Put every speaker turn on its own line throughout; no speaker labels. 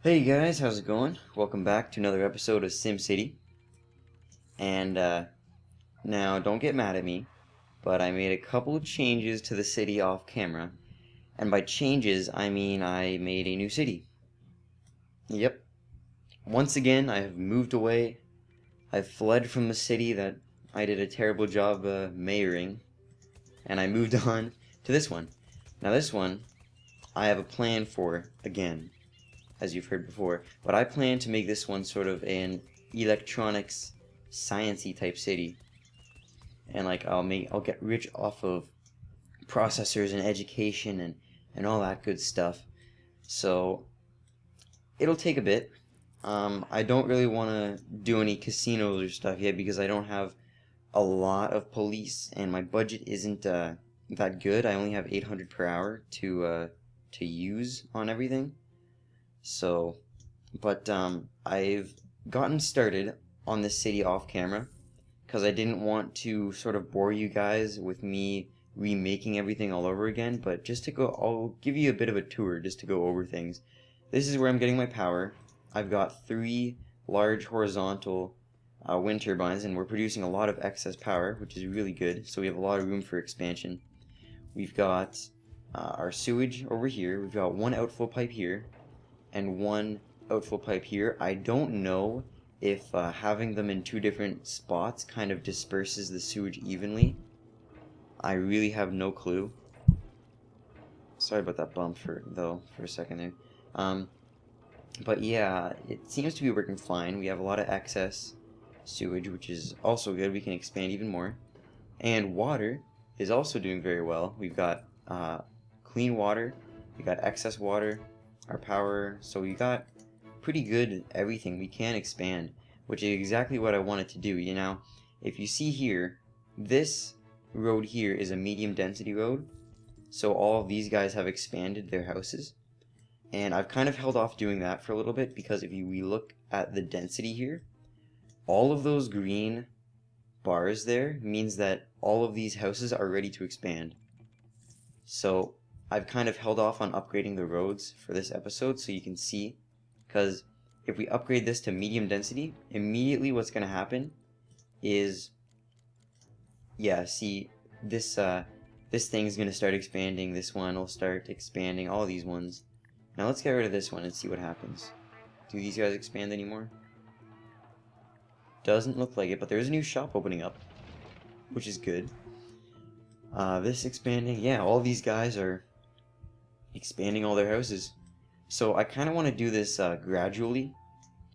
Hey guys, how's it going? Welcome back to another episode of SimCity. And now don't get mad at me, but I made a couple of changes to the city off camera. And by changes, I mean I made a new city. Yep. Once again, I have moved away. I've fled from the city that I did a terrible job mayoring. And I moved on to this one. Now this one, I have a plan for again, as you've heard before, but I plan to make this one sort of an electronics science-y type city. And like I'll get rich off of processors and education and all that good stuff. So it'll take a bit. I don't really want to do any casinos or stuff yet because I don't have a lot of police and my budget isn't that good. I only have 800 per hour to use on everything. So, but I've gotten started on this city off camera because I didn't want to sort of bore you guys with me remaking everything all over again, but just to go, I'll give you a bit of a tour just to go over things. This is where I'm getting my power. I've got 3 large horizontal wind turbines, and we're producing a lot of excess power, which is really good, so we have a lot of room for expansion. We've got our sewage over here. We've got 1 outflow pipe here and 1 outflow pipe here. I don't know if having them in 2 different spots kind of disperses the sewage evenly. I really have no clue. Sorry about that bump for a second there. But yeah, it seems to be working fine. We have a lot of excess sewage, which is also good. We can expand even more. And water is also doing very well. We've got clean water, we got excess water, our power, so we got pretty good everything. We can expand, which is exactly what I wanted to do. You know, if you see here, this road here is a medium density road, so all of these guys have expanded their houses, and I've kind of held off doing that for a little bit because if we look at the density here, all of those green bars there means that all of these houses are ready to expand. So I've kind of held off on upgrading the roads for this episode so you can see, because if we upgrade this to medium density, immediately what's going to happen is, yeah, see, this thing's going to start expanding, this one will start expanding, all these ones. Now let's get rid of this one and see what happens. Do these guys expand anymore? Doesn't look like it, but there's a new shop opening up, which is good. This expanding, yeah, all these guys are expanding all their houses. So I kind of want to do this gradually.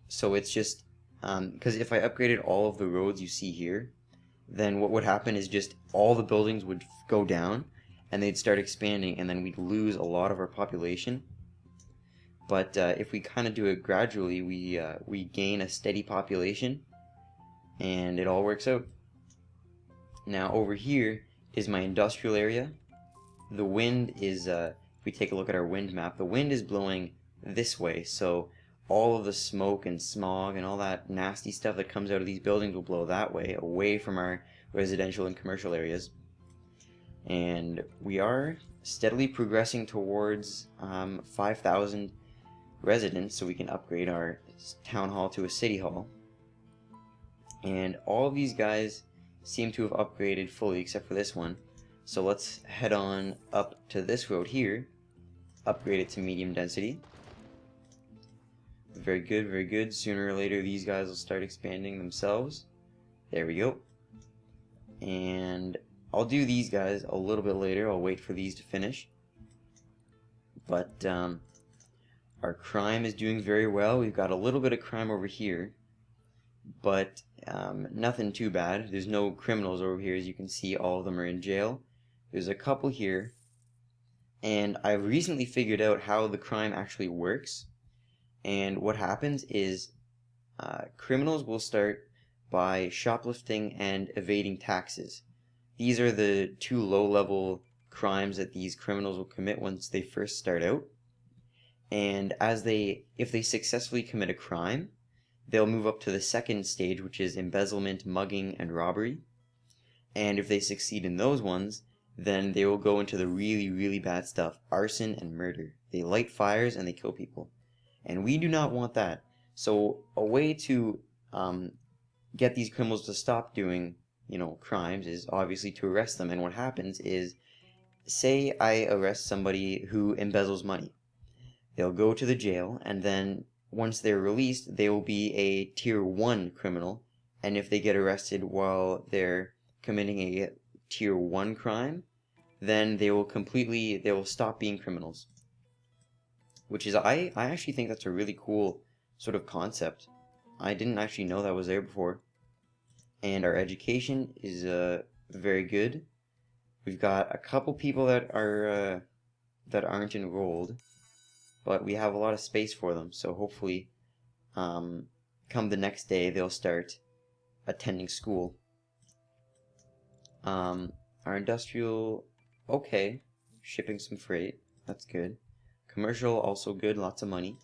So it's just, because if I upgraded all of the roads you see here, then what would happen is just all the buildings would go down and they'd start expanding and then we'd lose a lot of our population. But if we kind of do it gradually, we gain a steady population and it all works out. Now over here is my industrial area. The wind is, if we take a look at our wind map, the wind is blowing this way, so all of the smoke and smog and all that nasty stuff that comes out of these buildings will blow that way, away from our residential and commercial areas. And we are steadily progressing towards 5,000 residents, so we can upgrade our town hall to a city hall. And all of these guys seem to have upgraded fully except for this one. So let's head on up to this road here, upgrade it to medium density. Very good, very good. Sooner or later these guys will start expanding themselves. There we go. And I'll do these guys a little bit later. I'll wait for these to finish. But our crime is doing very well. We've got a little bit of crime over here, but nothing too bad. There's no criminals over here. As you can see, all of them are in jail. There's a couple here, and I've recently figured out how the crime actually works. And what happens is criminals will start by shoplifting and evading taxes. These are the 2 low-level crimes that these criminals will commit once they first start out. And if they successfully commit a crime, they'll move up to the second stage, which is embezzlement, mugging, and robbery. And if they succeed in those ones, then they will go into the really, really bad stuff, arson and murder. They light fires and they kill people. and we do not want that. So a way to get these criminals to stop doing, crimes is obviously to arrest them. And what happens is, say I arrest somebody who embezzles money. They'll go to the jail, and then once they're released, they will be a tier 1 criminal. And if they get arrested while they're committing a tier 1 crime, then they will stop being criminals. Which is, I actually think that's a really cool sort of concept. I didn't actually know that was there before. And our education is very good. We've got a couple people that aren't enrolled, but we have a lot of space for them. So hopefully, come the next day, they'll start attending school. Our industrial, okay, shipping some freight, that's good. Commercial, also good, lots of money.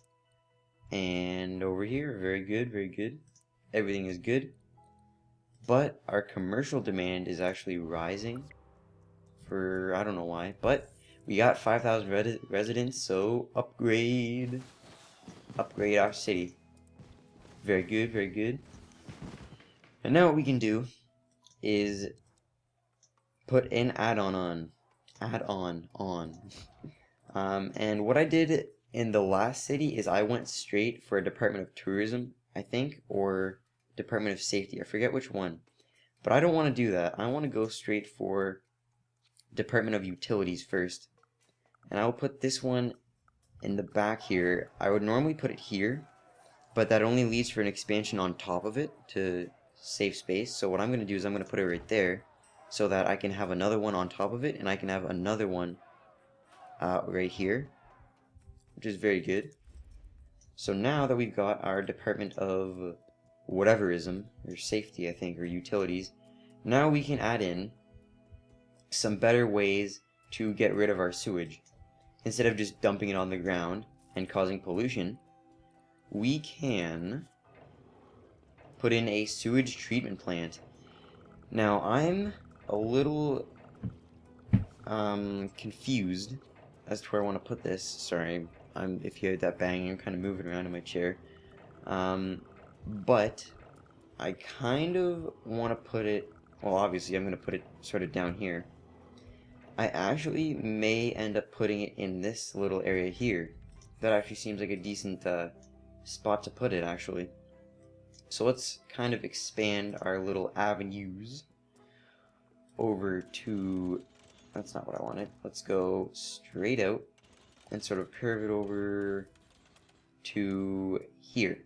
And over here, very good, very good. Everything is good. But our commercial demand is actually rising for, I don't know why, but we got 5,000 residents, so upgrade our city. Very good, very good. And now what we can do is put an add-on on. And what I did in the last city is I went straight for a Department of Tourism, I think, or Department of Safety. I forget which one. But I don't want to do that. I want to go straight for Department of Utilities first. And I'll put this one in the back here. I would normally put it here, but that only leads for an expansion on top of it to save space. So what I'm going to do is I'm going to put it right there so that I can have another one on top of it, and I can have another one right here, which is very good. So now that we've got our Department of whateverism, or safety I think, or utilities, now we can add in some better ways to get rid of our sewage. Instead of just dumping it on the ground and causing pollution, we can put in a sewage treatment plant. Now I'm a little confused as to where I want to put this. Sorry, if you heard that banging, I'm kind of moving around in my chair. But I kind of want to put it, well, obviously I'm going to put it sort of down here. I actually may end up putting it in this little area here. That actually seems like a decent spot to put it, actually. So let's kind of expand our little avenues over to, that's not what I wanted. Let's go straight out and sort of curve it over to here.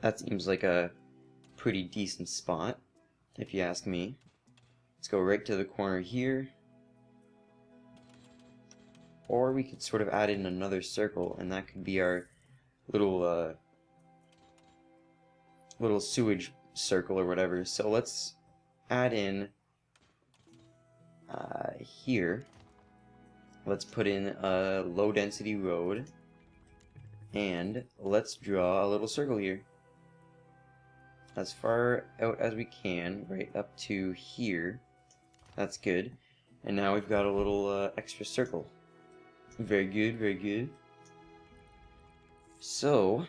That seems like a pretty decent spot, if you ask me. Let's go right to the corner here. Or we could sort of add in another circle, and that could be our little little sewage circle or whatever. So let's add in here. Let's put in a low density road, and let's draw a little circle here. As far out as we can, right up to here. That's good. And now we've got a little extra circle. Very good, very good. So,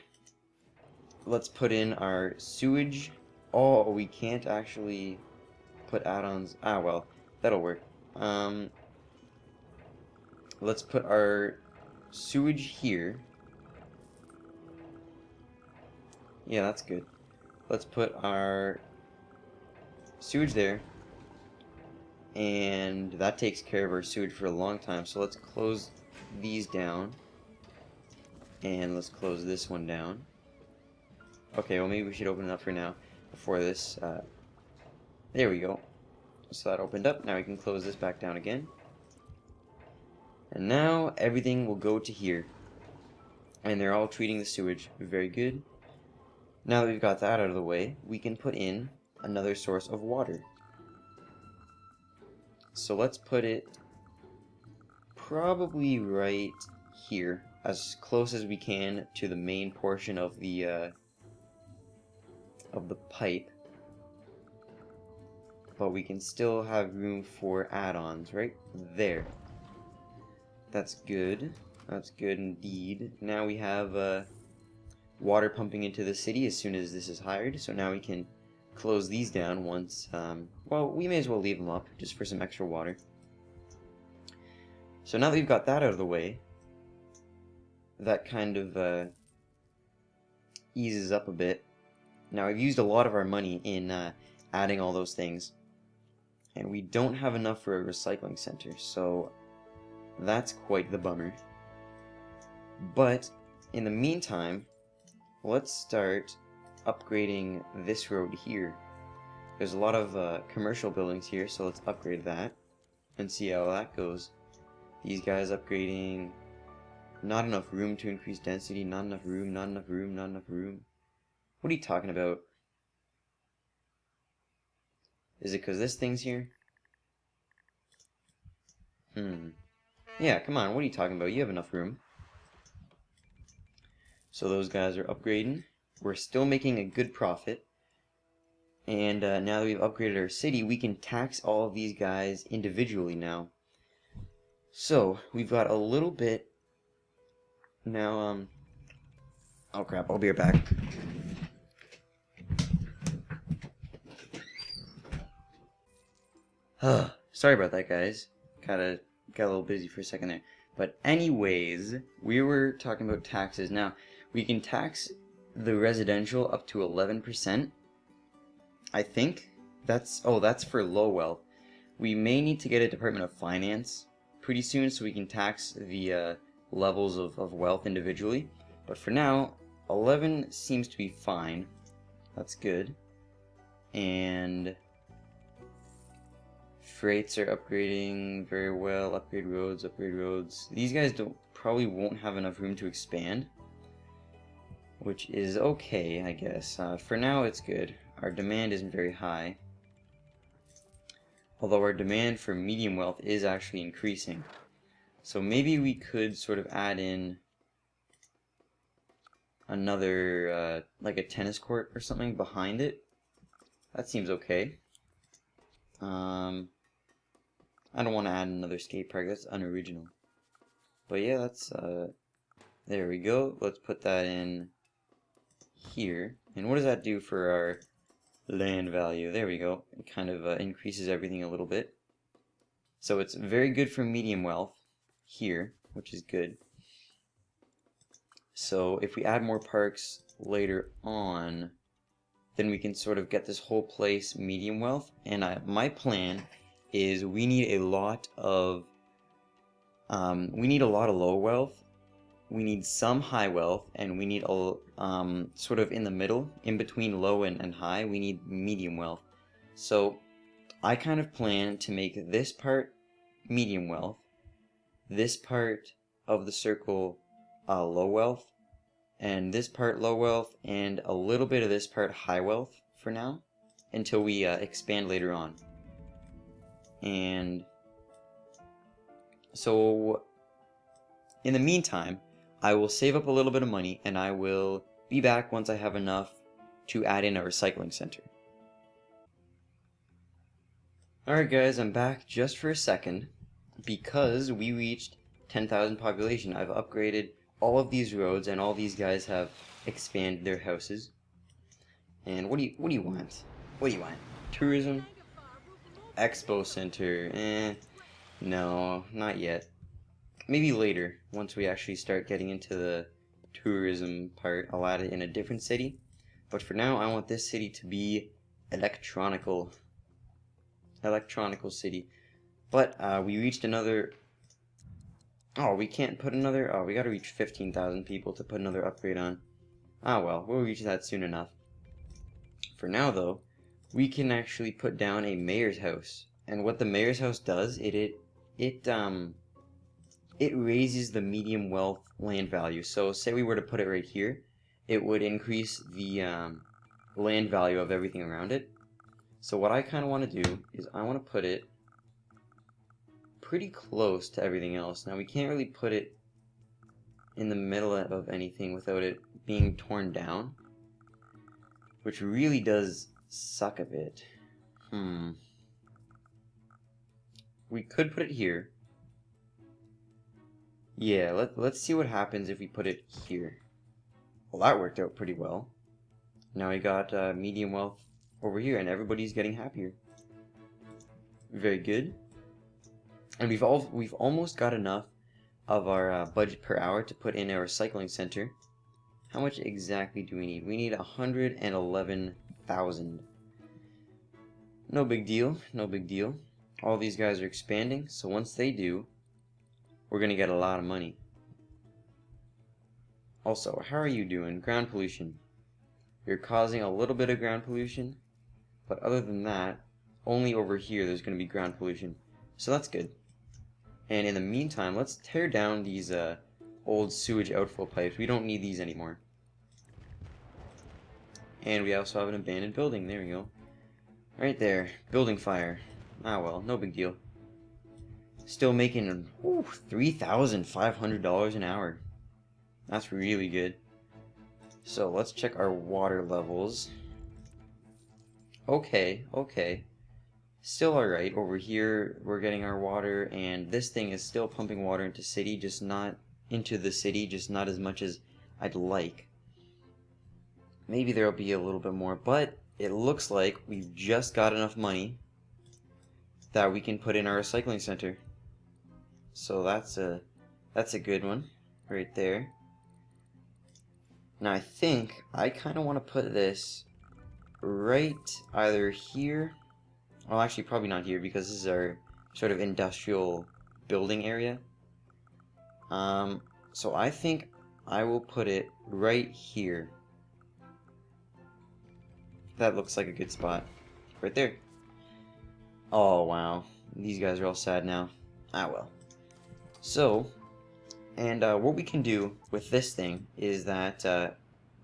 let's put in our sewage. Oh, we can't actually put add-ons. Ah, well, that'll work. Let's put our sewage here. Yeah, that's good. Let's put our sewage there. And that takes care of our sewage for a long time. So let's close these down. And let's close this one down. Okay, well maybe we should open it up for now before this. There we go. So that opened up. Now we can close this back down again. And now everything will go to here. And they're all treating the sewage. Very good. Now that we've got that out of the way, we can put in another source of water. So let's put it probably right here, as close as we can to the main portion of the pipe. But we can still have room for add-ons right there. That's good. That's good indeed. Now we have water pumping into the city as soon as this is hired, so now we can close these down once, well, we may as well leave them up, just for some extra water. So now that we've got that out of the way, that kind of eases up a bit. Now, I've used a lot of our money in adding all those things, and we don't have enough for a recycling center, so that's quite the bummer. But in the meantime, let's start upgrading this road here. There's a lot of commercial buildings here, so let's upgrade that and see how that goes. These guys upgrading. Not enough room to increase density, not enough room, not enough room, not enough room. What are you talking about? Is it because this thing's here? Yeah, come on, what are you talking about? You have enough room. So those guys are upgrading. We're still making a good profit. And now that we've upgraded our city, we can tax all of these guys individually now. So, we've got a little bit. Now, oh crap, I'll be right back. Sorry about that, guys. Got a little busy for a second there. But anyways, we were talking about taxes. Now, we can tax the residential up to 11%. I think that's for low wealth. We may need to get a Department of Finance pretty soon so we can tax the levels of wealth individually. But for now, 11 seems to be fine. That's good. And freights are upgrading very well. Upgrade roads, upgrade roads. These guys probably won't have enough room to expand, which is okay, I guess. For now, it's good. Our demand isn't very high, although our demand for medium wealth is actually increasing. So maybe we could sort of add in another, like a tennis court or something behind it. That seems okay. I don't want to add another skate park. That's unoriginal. But yeah, that's, there we go. Let's put that in here. And what does that do for our land value? There we go. It kind of increases everything a little bit. So it's very good for medium wealth here, which is good. So if we add more parks later on, then we can sort of get this whole place medium wealth. And my plan is we need a lot of low wealth. We need some high wealth, and we need a sort of in the middle, in between low and high, we need medium wealth. So I kind of plan to make this part medium wealth, this part of the circle low wealth, and this part low wealth, and a little bit of this part high wealth for now, until we expand later on. And so in the meantime, I will save up a little bit of money, and I will be back once I have enough to add in a recycling center. Alright guys, I'm back just for a second, because we reached 10,000 population. I've upgraded all of these roads, and all these guys have expanded their houses. And what do you want? What do you want? Tourism? Expo center? No, not yet. Maybe later, once we actually start getting into the tourism part, I'll add it in a different city. But for now, I want this city to be electronical city. But we reached another. Oh, we can't put another. Oh, we gotta reach 15,000 people to put another upgrade on. Ah well, we'll reach that soon enough. For now though, we can actually put down a mayor's house. And what the mayor's house does, it raises the medium wealth land value. So say we were to put it right here, it would increase the land value of everything around it. So what I kind of want to do is I want to put it pretty close to everything else. Now we can't really put it in the middle of anything without it being torn down, which really does suck a bit. We could put it here. Yeah, let's see what happens if we put it here. Well, that worked out pretty well. Now we got medium wealth over here, and everybody's getting happier. Very good. And we've almost got enough of our budget per hour to put in a recycling center. How much exactly do we need? We need 111,000. No big deal, no big deal. All these guys are expanding, so once they do, we're gonna get a lot of money. Also, how are you doing? Ground pollution. You're causing a little bit of ground pollution, but other than that, only over here there's gonna be ground pollution. So that's good. And in the meantime, let's tear down these old sewage outflow pipes. We don't need these anymore. And we also have an abandoned building. There we go. Right there. Building fire. Ah well, no big deal. Still making $3,500 an hour. That's really good. So let's check our water levels. Okay, okay. Still alright. Over here we're getting our water, and this thing is still pumping water into city, just not into the city, just not as much as I'd like. Maybe there'll be a little bit more, but it looks like we've just got enough money that we can put in our recycling center. So that's a good one right there. Now I think I kind of want to put this right either here. Well, actually probably not here, because this is our sort of industrial building area. So I think I will put it right here. That looks like a good spot. Right there. Oh, wow. These guys are all sad now. Ah, well. So, and what we can do with this thing is that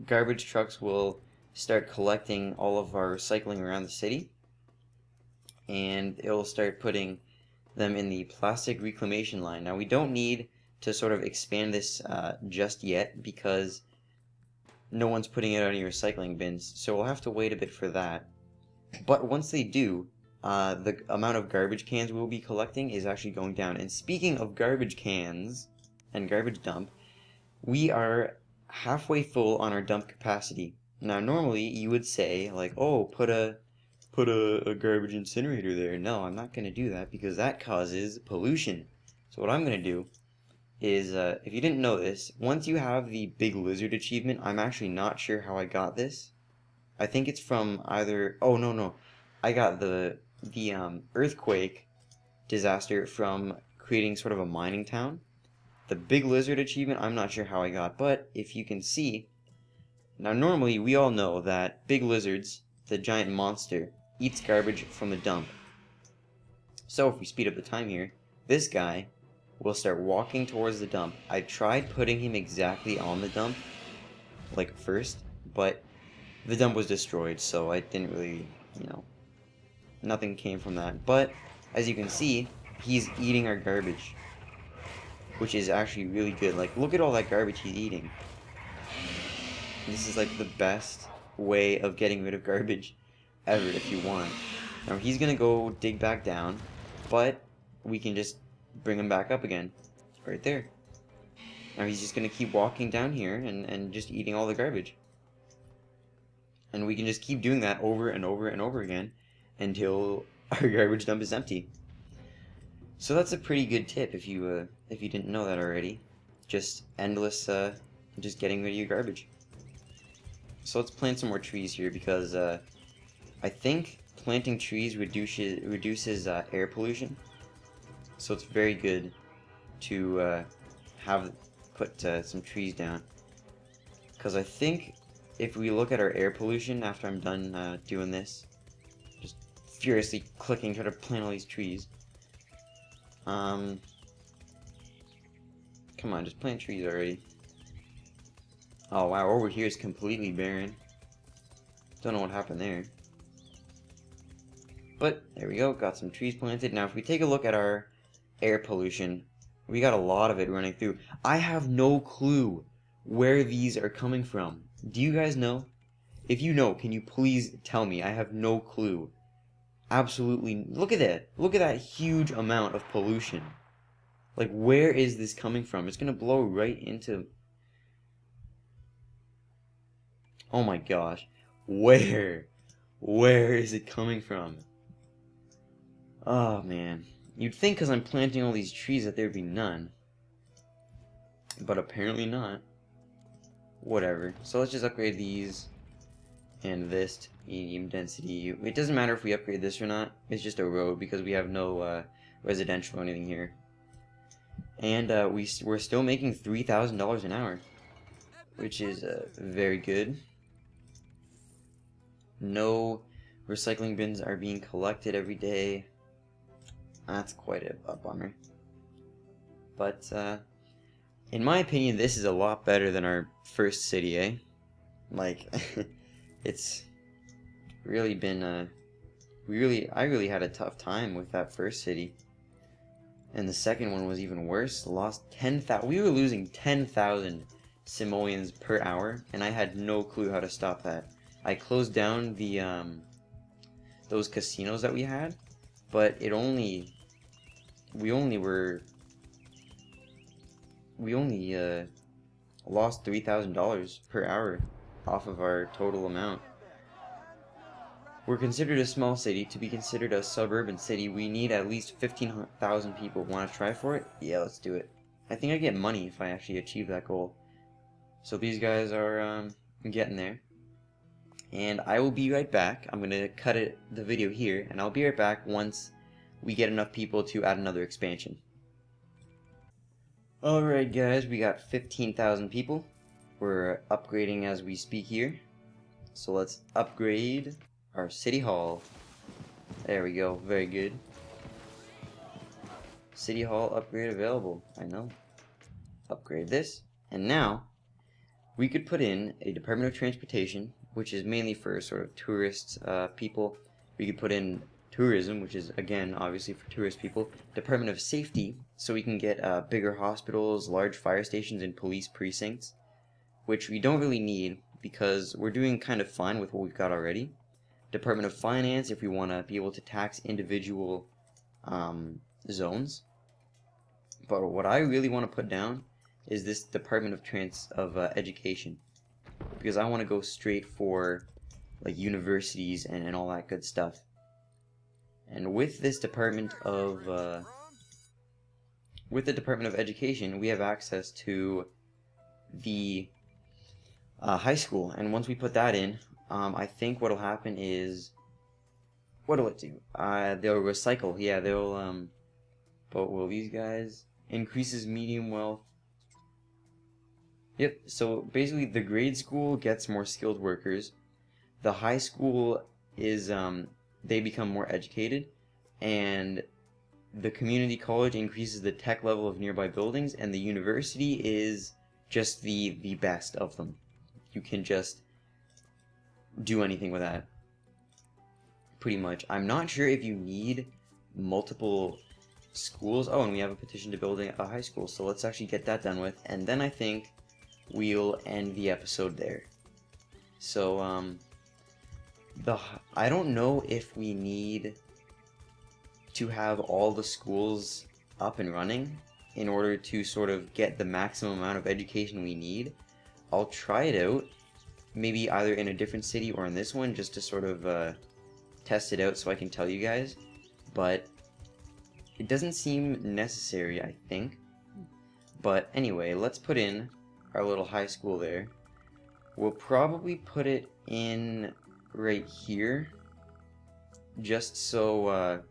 garbage trucks will start collecting all of our recycling around the city. And it will start putting them in the plastic reclamation line. Now, we don't need to sort of expand this just yet, because no one's putting it out in your recycling bins, so we'll have to wait a bit for that. But once they do, the amount of garbage cans we'll be collecting is actually going down. And speaking of garbage cans and garbage dump, we are halfway full on our dump capacity. Now, normally you would say, like, oh, put a garbage incinerator there. No, I'm not going to do that, because that causes pollution. So what I'm going to do is, if you didn't know this, once you have the Big Lizard achievement, I'm actually not sure how I got this. I think it's from either, oh no, I got the earthquake disaster from creating sort of a mining town. The Big Lizard achievement, I'm not sure how I got, but if you can see, now normally we all know that big lizards, the giant monster, eats garbage from the dump. So if we speed up the time here, this guy will start walking towards the dump. I tried putting him exactly on the dump, like first, but the dump was destroyed, so I didn't really, nothing came from that. But as you can see, he's eating our garbage, which is actually really good. Like, look at all that garbage he's eating. This is like the best way of getting rid of garbage ever if you want. Now he's gonna go dig back down, but we can just bring him back up again, right there. Now he's just gonna keep walking down here and just eating all the garbage. And we can just keep doing that over and over and over again until our garbage dump is empty. So that's a pretty good tip if you didn't know that already. Just endless, just getting rid of your garbage. So let's plant some more trees here, because I think planting trees reduces air pollution. So it's very good to put some trees down. Because I think if we look at our air pollution after I'm done doing this, just furiously clicking, trying to plant all these trees. Come on, just plant trees already. Oh wow, over here is completely barren. Don't know what happened there. But there we go, got some trees planted. Now if we take a look at our air pollution, we got a lot of it running through. I have no clue where these are coming from. Do you guys know? If you know, can you please tell me? I have no clue. Absolutely, look at that. Look at that huge amount of pollution. Like, where is this coming from? It's gonna blow right into... Oh my gosh. Where? Where is it coming from? Oh man. You'd think because I'm planting all these trees that there'd be none. But apparently not. Whatever. So let's just upgrade these and this to medium density. It doesn't matter if we upgrade this or not. It's just a road because we have no residential or anything here. And we're still making $3,000 an hour, which is very good. No recycling bins are being collected every day. That's quite a bummer. But in my opinion, this is a lot better than our first city, eh? Like, it's really been I really had a tough time with that first city. And the second one was even worse. Lost 10,000. We were losing 10,000 simoleons per hour, and I had no clue how to stop that. I closed down the those casinos that we had, but we only lost $3,000 per hour off of our total amount. We're considered a small city. To be considered a suburban city, we need at least 15,000 people. Want to try for it? Yeah, let's do it. I think I get money if I actually achieve that goal. So these guys are getting there. And I will be right back. I'm going to cut the video here, and I'll be right back once we get enough people to add another expansion. Alright guys, we got 15,000 people. We're upgrading as we speak here. So let's upgrade our city hall. There we go, very good. City hall upgrade available, I know. Upgrade this, and now we could put in a Department of Transportation, which is mainly for sort of tourist people. We could put in tourism, which is again obviously for tourist people. Department of Safety, so we can get bigger hospitals, large fire stations, and police precincts, which we don't really need because we're doing kind of fine with what we've got already. Department of Finance, if we want to be able to tax individual zones. But what I really want to put down is this Department of Education, because I want to go straight for like universities and all that good stuff. And with this Department of Education, we have access to the high school, and once we put that in, I think what'll happen is, what'll it do? They'll recycle. Yeah, they'll but will these guys increases medium wealth? Yep. So basically, the grade school gets more skilled workers. The high school is they become more educated, and the community college increases the tech level of nearby buildings, and the university is just the best of them. You can just do anything with that, pretty much. I'm not sure if you need multiple schools. Oh, and we have a petition to build a high school, so let's actually get that done with, and then I think we'll end the episode there. So I don't know if we need to have all the schools up and running in order to sort of get the maximum amount of education we need. I'll try it out, maybe either in a different city or in this one, just to sort of test it out so I can tell you guys. But it doesn't seem necessary, I think. But anyway, let's put in our little high school there. We'll probably put it in right here, just so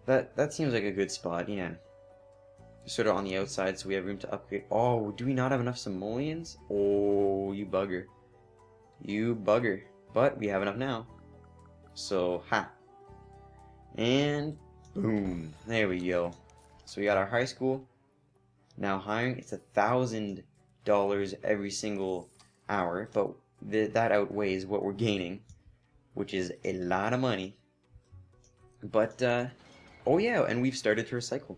that seems like a good spot. Yeah, sort of on the outside, so we have room to upgrade. Oh, do we not have enough simoleons? Oh, you bugger, you bugger. But we have enough now, so ha, and boom, there we go. So we got our high school now hiring. It's $1,000 every single hour, but that outweighs what we're gaining, which is a lot of money. But oh yeah, and we've started to recycle,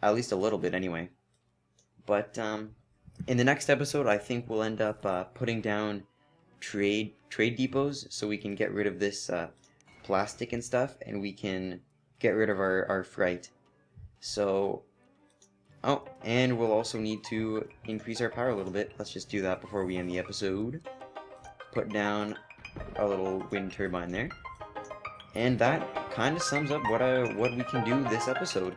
at least a little bit anyway. But in the next episode, I think we'll end up putting down trade depots, so we can get rid of this plastic and stuff, and we can get rid of our freight. So Oh, and we'll also need to increase our power a little bit. Let's just do that before we end the episode. Put down our little wind turbine there. And that kind of sums up what we can do this episode.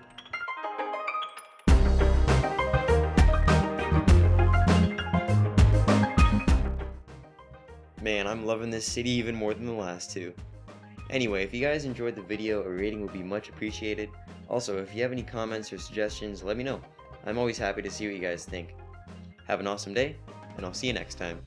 Man, I'm loving this city even more than the last two. Anyway, if you guys enjoyed the video, a rating would be much appreciated. Also, if you have any comments or suggestions, let me know. I'm always happy to see what you guys think. Have an awesome day, and I'll see you next time.